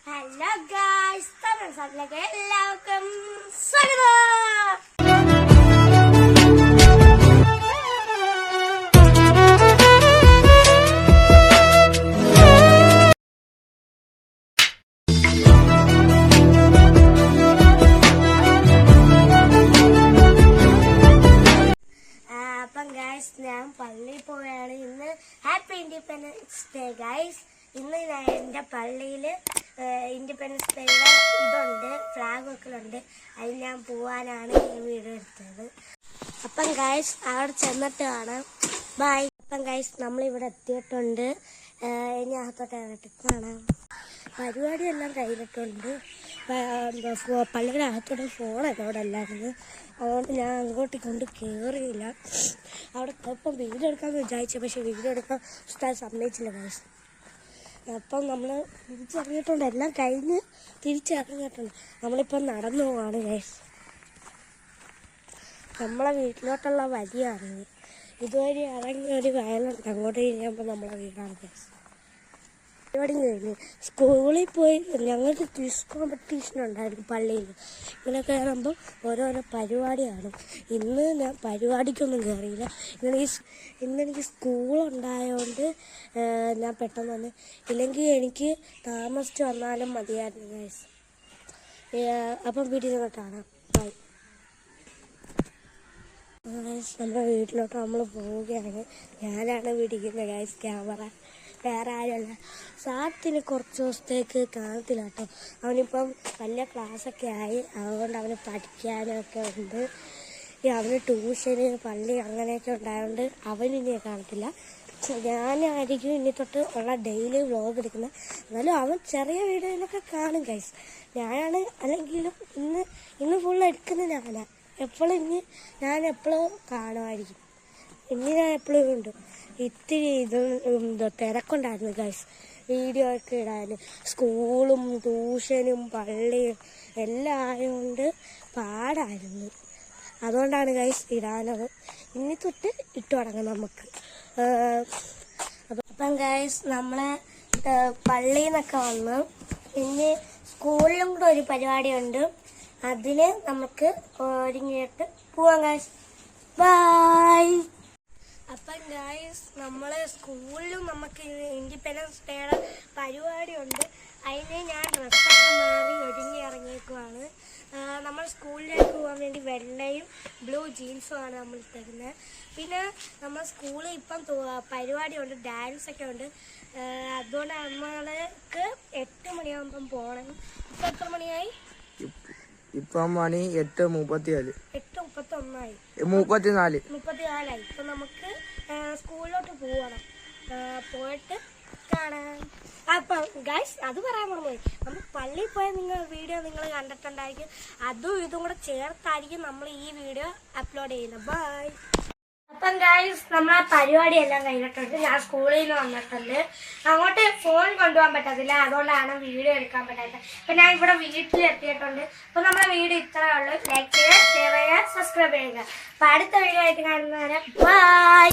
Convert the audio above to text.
Hello guys, തമിഴ്നാട്ടിലേക്ക് എല്ലാവർക്കും സ്വാഗതം. അപ്പം ഗായ്സ്, ഞാൻ പള്ളിയിൽ പോയാണ്. ഇന്ന് ഹാപ്പി ഇൻഡിപെൻഡൻസ് ഡേ ഗായ്സ്. ഇന്ന് എൻ്റെ പള്ളിയിൽ ഇൻഡിപെൻഡൻസ് ഡേയുടെ ഇതുണ്ട്, ഫ്ലാഗ് വെക്കലുണ്ട്. അതിൽ ഞാൻ പോവാനാണ് ഈ വീഡിയോ എടുത്തത്. അപ്പം ഗായ്സ്, അവിടെ ചെന്നിട്ട് കാണാം. ബൈ. അപ്പം ഗായ്സ്, നമ്മളിവിടെ എത്തിയിട്ടുണ്ട്. ഇനി അകത്തോട്ട് കാണാം. പരിപാടിയെല്ലാം കഴിഞ്ഞിട്ടുണ്ട്. പള്ളിയുടെ അകത്തോടെ ഫോൺ എന്നോട് അല്ലായിരുന്നു. അതുകൊണ്ട് ഞാൻ അങ്ങോട്ട് കൊണ്ട് കയറിയില്ല. അവിടെ ഇപ്പം വീഡിയോ എടുക്കാമെന്ന് വിചാരിച്ചു, പക്ഷേ വീഡിയോ എടുക്കാൻ ഉസ്താദ് സമ്മതിച്ചില്ല ഗൈസ്. അപ്പം നമ്മൾ തിരിച്ചിറങ്ങിയിട്ടുണ്ട്, എല്ലാം കഴിഞ്ഞ് തിരിച്ചിറങ്ങിയിട്ടുണ്ട്. നമ്മളിപ്പം നടന്നു പോവാണ് ഗൈസ്. നമ്മളെ വീട്ടിലോട്ടുള്ള വഴിയാണിത്. ഇതുവഴി ഇറങ്ങി ഒരു വയലുണ്ട്, അങ്ങോട്ട് കഴിയുമ്പോൾ നമ്മളെ വീടാണ് ഗൈസ്. പരിപാടി കഴിഞ്ഞു. സ്കൂളിൽ പോയി ഞങ്ങൾക്ക് ക്വിസ് കോമ്പറ്റീഷൻ ഉണ്ടായിരുന്നു പള്ളിയിൽ. ഇങ്ങനെയൊക്കെ കയറുമ്പോൾ ഓരോരോ പരിപാടിയാണ്. ഇന്ന് ഞാൻ പരിപാടിക്കൊന്നും കയറിയില്ല. ഇന്നെനിക്ക് സ്കൂളുണ്ടായതുകൊണ്ട് ഞാൻ പെട്ടെന്ന് തന്നെ, ഇല്ലെങ്കിൽ എനിക്ക് താമസിച്ച് വന്നാലും മതിയായിരുന്നു ഗൈസ്. അപ്പം വീട്ടിൽ നിന്നിട്ടാണ് ബൈ. നമ്മുടെ വീട്ടിലോട്ട് നമ്മൾ പോവുകയാണ്. ഞാനാണ് പിടിക്കുന്നത് ഗൈസ് ക്യാമറ, വേറെ ആരുമല്ല. സാത്തിന് കുറച്ച് ദിവസത്തേക്ക് കാണത്തില്ല കേട്ടോ. അവനിപ്പം വലിയ ക്ലാസ്സൊക്കെ ആയി, അതുകൊണ്ട് അവന് പഠിക്കാനൊക്കെ ഉണ്ട്. അവന് ട്യൂഷന് പള്ളി അങ്ങനെയൊക്കെ ഉണ്ടായതുകൊണ്ട് അവനിനി കാണത്തില്ല. ഞാനായിരിക്കും ഇനി തൊട്ട് ഉള്ള ഡെയിലി വ്ലോഗ് എടുക്കുന്നത്. എന്നാലും അവൻ ചെറിയ വീഡിയോയിലൊക്കെ കാണും ഗൈസ്. ഞാനാണ് അല്ലെങ്കിലും ഇന്ന് ഫുള്ള് എടുക്കുന്നത് ഞാനാണ്. എപ്പോഴും ഞാൻ എപ്പോഴും കാണുമായിരിക്കും. ഞാൻ എപ്പോഴും ഉണ്ട്. ഇത്തിരി തിരക്കുണ്ടായിരുന്നു ഗൈസ് വീഡിയോ ഒക്കെ ഇടാൻ. സ്കൂളും ട്യൂഷനും പള്ളിയും എല്ലാം ആയതുകൊണ്ട് പാടായിരുന്നു. അതുകൊണ്ടാണ് ഗൈസ് ഇടാനത്. ഇനി തൊട്ട് ഇട്ട് തുടങ്ങാം നമുക്ക്. അപ്പം ഗൈസ്, നമ്മളെ പള്ളിയിൽ നിന്നൊക്കെ വന്ന് പിന്നെ സ്കൂളിലും കൂടെ ഒരു പരിപാടിയുണ്ട്. അതിന് നമുക്ക് ഒരുങ്ങിയിട്ട് പോവാം ഗൈസ്. ബൈ. അപ്പം ഗൈസ്, നമ്മളെ സ്കൂളിലും നമുക്ക് ഇൻഡിപെൻഡൻസ് ഡേയുടെ പരിപാടിയുണ്ട്. അതിന് ഞാൻ ഡ്രസ്സൊക്കെ മാറി ഒരുങ്ങി ഇറങ്ങിയേക്കുവാണ്. നമ്മൾ സ്കൂളിലേക്ക് പോകാൻ വേണ്ടി വെള്ളയും ബ്ലൂ ജീൻസുമാണ് നമ്മൾ തരുന്നത്. പിന്നെ നമ്മൾ സ്കൂളിൽ ഇപ്പം പരിപാടിയുണ്ട്, ഡാൻസൊക്കെ ഉണ്ട്. അതുകൊണ്ട് നമ്മൾക്ക് 8 മണിയാകുമ്പം പോകണം. ഇപ്പം എത്ര മണിയായി? ഇപ്പം മണി 8:34. 8:31 34 ഇപ്പൊ നമുക്ക് സ്കൂളിലോട്ട് പോകണം. പോയിട്ട് കാണാം. അപ്പം ഗൈസ്, അത് പറയാൻ മറന്നുപോയി. നമ്മൾ പള്ളിയിൽ പോയ വീഡിയോ നിങ്ങൾ കണ്ടിട്ടുണ്ടായിരിക്കും. അതും ഇതും കൂടെ ചേർത്തായിരിക്കും നമ്മൾ ഈ വീഡിയോ അപ്ലോഡ് ചെയ്യുന്നത്. ബൈ. അപ്പം ഗൈസ്, നമ്മളെ പരിപാടിയെല്ലാം കഴിഞ്ഞിട്ടുണ്ട്. ഞാൻ സ്കൂളിൽ നിന്ന് വന്നിട്ടുണ്ട്. അങ്ങോട്ട് ഫോൺ കൊണ്ടുപോകാൻ പറ്റത്തില്ല, അതുകൊണ്ടാണ് വീഡിയോ എടുക്കാൻ പറ്റാത്തത്. അപ്പം ഞാൻ ഇവിടെ വീട്ടിലെത്തിയിട്ടുണ്ട്. അപ്പം നമ്മുടെ വീഡിയോ ഇത്രയേ ഉള്ളൂ. ലൈക്ക് ചെയ്യുക, ഷെയർ ചെയ്യുക, സബ്സ്ക്രൈബ് ചെയ്യുക. അപ്പം അടുത്ത വീഡിയോ ആയിട്ട് കാണുന്നവരെ ബൈ.